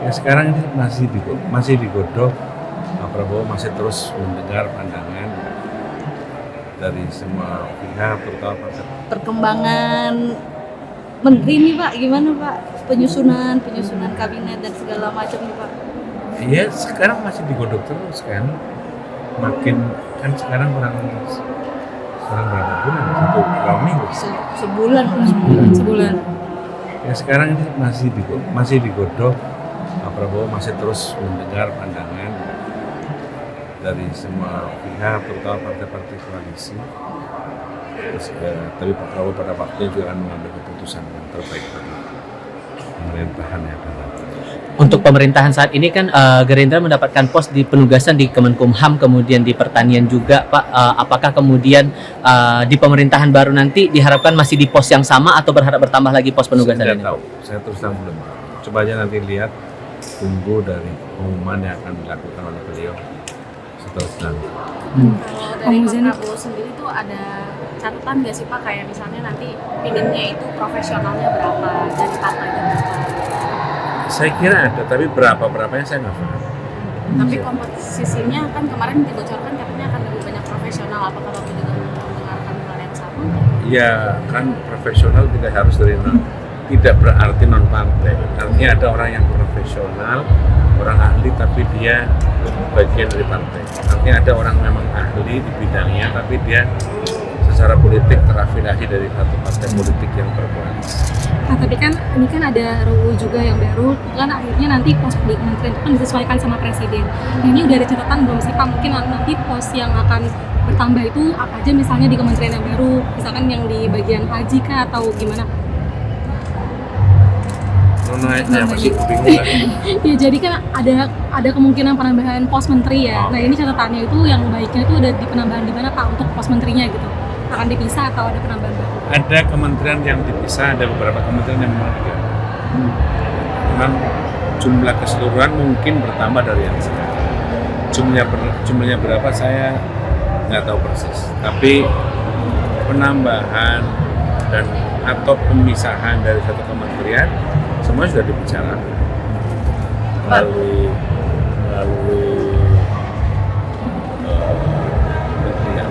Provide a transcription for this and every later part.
Ya sekarang ini masih digodok. Pak Prabowo masih terus mendengar pandangan dari semua pihak, terutama partai. Perkembangan menteri nih Pak, gimana Pak? Penyusunan kabinet dan segala macam nih Pak. Iya, sekarang masih digodok terus kan. Makin kan sekarang kurang berapa bulan? Berapa minggu? Sebulan. Ya sekarang ini masih digodok. Pak Prabowo masih terus mendengar pandangan dari semua pihak, terutama partai-partai koalisi. Terus, tapi Pak Prabowo pada waktunya juga akan mengambil keputusan yang terbaik bagi pemerintahan yang akan datang. Untuk pemerintahan saat ini kan Gerindra mendapatkan pos di penugasan di Kemenkumham, kemudian di Pertanian juga, Pak. Apakah kemudian di pemerintahan baru nanti diharapkan masih di pos yang sama atau berharap bertambah lagi pos penugasan Saya ini? tidak tahu, saya terus terang belum tahu. Coba aja nanti lihat, tunggu dari pengumuman yang akan dilakukan oleh beliau seterusnya. Kalau dari Pak Prabowo sendiri tuh ada catatan nggak sih Pak, kayak misalnya nanti pinginnya itu profesionalnya berapa, dari partainya berapa? Saya kira ada, tapi berapanya saya nggak paham. Tapi komposisinya kan kemarin dibocorkan katanya akan lebih banyak profesional, apakah Bapak juga mendengarkan hal yang sama? Ya kan profesional tidak berarti non partai. Artinya ada orang yang profesional, orang ahli tapi dia bagian dari partai. Artinya ada orang memang ahli di bidangnya tapi dia secara politik terafiliasi dari satu partai politik yang berkoalisi. Nah, tapi kan ini kan ada RUU juga yang baru, kan akhirnya nanti pos di kementerian itu kan disesuaikan sama presiden. Nah, ini udah ada catatan belum sih Pak? Mungkin nanti pos yang akan bertambah itu apa aja, misalnya di kementerian yang baru, misalkan yang di bagian haji kah atau gimana? Saya masih bingung lah. Ya jadi kan ada kemungkinan penambahan pos menteri ya. Nah ini catatannya itu yang baiknya itu ada di penambahan di mana Pak untuk pos menterinya gitu? Akan dipisah atau ada penambahan baru? Ada kementerian yang dipisah, ada beberapa kementerian yang memang diganti. Memang jumlah keseluruhan mungkin bertambah dari yang sekarang. Jumlahnya berapa saya nggak tahu persis. Tapi penambahan dan atau pemisahan dari satu kementerian semua sudah dibicarakan melalui kementerian.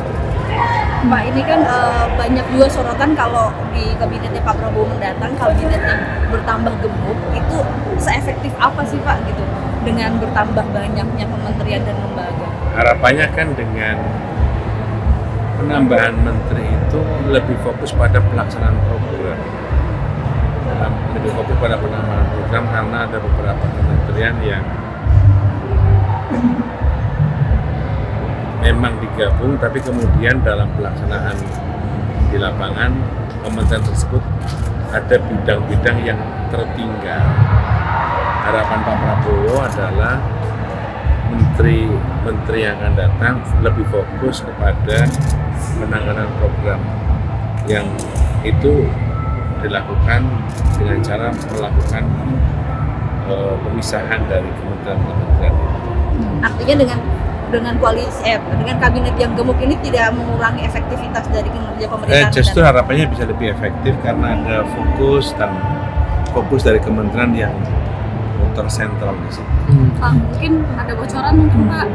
Pak, ini kan banyak juga sorotan kalau di kabinetnya Pak Prabowo mendatang, kabinetnya bertambah gemuk, itu seefektif apa sih Pak gitu dengan bertambah banyaknya kementerian dan lembaga? Harapannya kan dengan penambahan menteri itu lebih fokus pada pelaksanaan program, lebih fokus pada penambahan program karena ada beberapa kementerian yang memang digabung tapi kemudian dalam pelaksanaan di lapangan kementerian tersebut ada bidang-bidang yang tertinggal. Harapan Pak Prabowo adalah menteri yang akan datang lebih fokus kepada penanganan program yang itu dilakukan dengan cara melakukan pemisahan dari kementerian-kementerian itu. Artinya dengan koalisi dengan kabinet yang gemuk ini tidak mengurangi efektivitas dari kinerja pemerintahan. Justru harapannya bisa lebih efektif karena ada fokus dari kementerian yang tersentral di situ. Pak, mungkin ada bocoran mungkin Pak,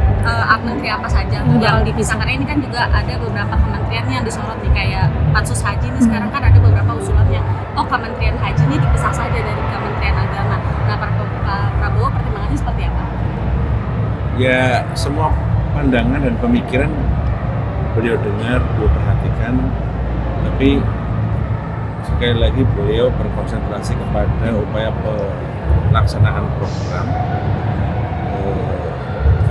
menteri apa saja yang dipisah, karena ini kan juga ada beberapa kementerian yang disorot nih, kayak Pansus Haji nih sekarang kan ada beberapa usulannya, Kementerian Haji ini dipisah saja dari Kementerian Agama. Nah, Pak Prabowo pertimbangannya seperti apa? Ya, semua pandangan dan pemikiran beliau dengar, beliau perhatikan, tapi sekali lagi beliau berkonsentrasi kepada upaya pelaksanaan program.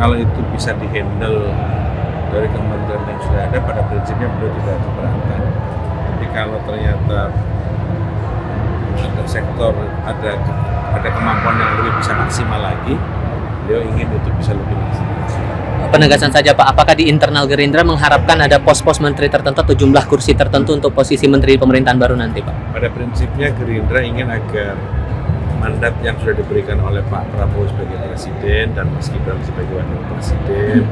Kalau itu bisa dihandle dari kementerian yang sudah ada, pada prinsipnya beliau tidak keberatan. Tapi kalau ternyata ada sektor, ada kemampuan yang lebih bisa maksimal lagi, beliau ingin itu bisa lebih maksimal. Penegasan saja Pak, apakah di internal Gerindra mengharapkan ada pos-pos menteri tertentu atau jumlah kursi tertentu untuk posisi menteri pemerintahan baru nanti Pak? Pada prinsipnya Gerindra ingin agar mandat yang sudah diberikan oleh Pak Prabowo sebagai presiden dan Mas Gibran sebagai wakil presiden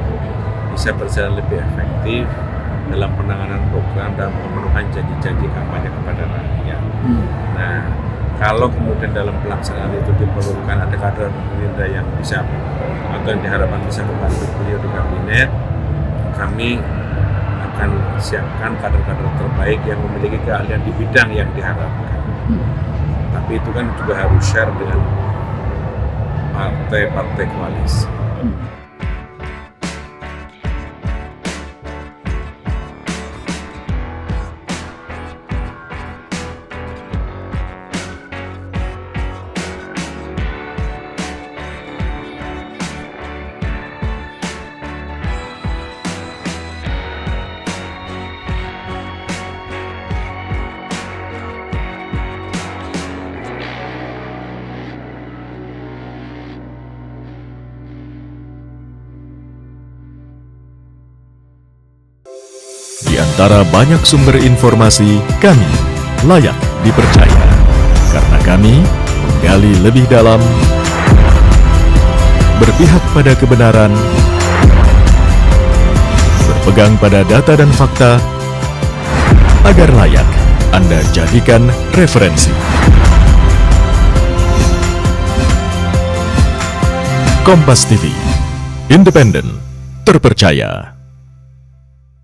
bisa berjalan lebih efektif dalam penanganan program dan pemenuhan janji-janji kampanye kepada rakyat. Nah, Kalau kemudian dalam pelaksanaan itu diperlukan ada kader Gerindra yang bisa atau yang diharapkan bisa membantu beliau di kabinet, kami akan siapkan kader-kader terbaik yang memiliki keahlian di bidang yang diharapkan. Tapi itu kan juga harus share dengan partai-partai koalisi. Di antara banyak sumber informasi, kami layak dipercaya. Karena kami menggali lebih dalam, berpihak pada kebenaran, berpegang pada data dan fakta, agar layak Anda jadikan referensi. Kompas TV, independen, terpercaya.